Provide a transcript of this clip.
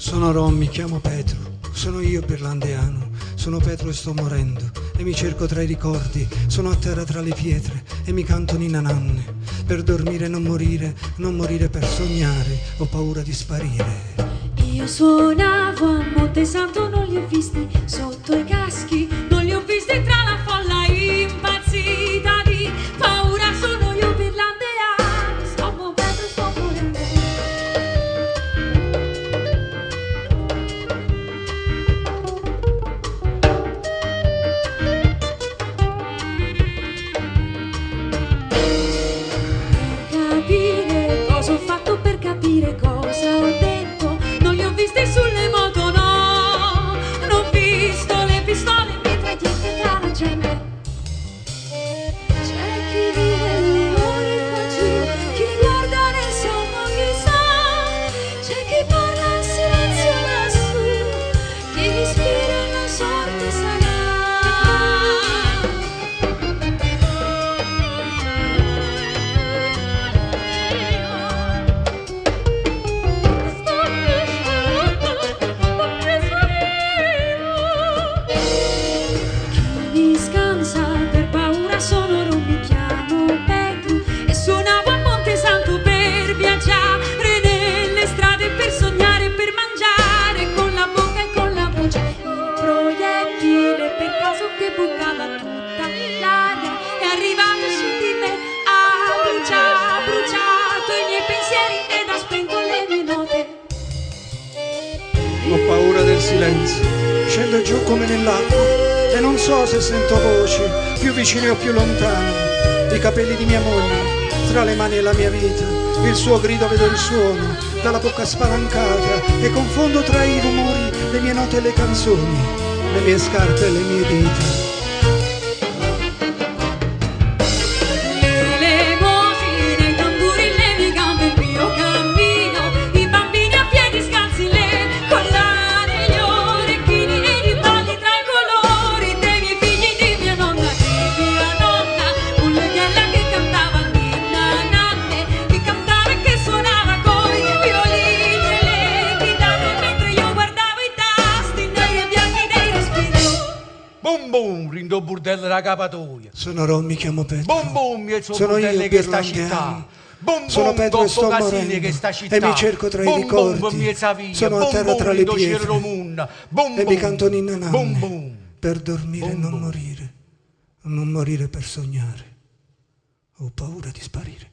Sono Rom, mi chiamo Petro, sono io birlandeano, sono Petro e sto morendo e mi cerco tra i ricordi, sono a terra tra le pietre e mi canto ninna nanne, per dormire e non morire per sognare, ho paura di sparire. Io suonavo a Monte Santo, non li ho visti sotto i caschi, non li ho visti tra la folla impazzita di paura, sono io birlandeano, sto morendo, sto morendo. Capire cosa ho fatto, per capire cosa ho detto, non li ho visti sulle moto, no, non ho visto le pistole mitragliette tra la gente. C'è chi vive le ore qua giù, chi guarda nel sonno chissà, c'è chi parla in silenzio lassù, chi respira la sorte sarà. Mi scansa per paura, sono Rom, mi chiamo Petro e suonavo a Monte Santo per viaggiare nelle strade, per sognare, per mangiare con la bocca e con la voce il proiettile per caso che bucava tutta l'aria è arrivato su di me, ha bruciato i miei pensieri ed ha spento le mie note. Ho paura del silenzio, scendo giù come nell'acqua e non so se sento voci, più vicine o più lontane, i capelli di mia moglie, tra le mani e la mia vita, il suo grido vedo il suono, dalla bocca spalancata e confondo tra i rumori le mie note e le canzoni, le mie scarpe e le mie dita. Bum bum, rindo bordello della capatoia. Sono Rom, mi chiamo Petro. Bum bum, il suo Sono bordello io che sta birlandeano. città. Bum Sono bum, Petro e sto casini morendo che sta città. e mi cerco tra i Bum ricordi, bum, miezza via. sono a Bum terra bum, tra le rindo pietre cielo munna. Bum e mi bum, canto ninna nanne, bum bum. per dormire e Bum non bum. morire, non morire per sognare, ho paura di sparire.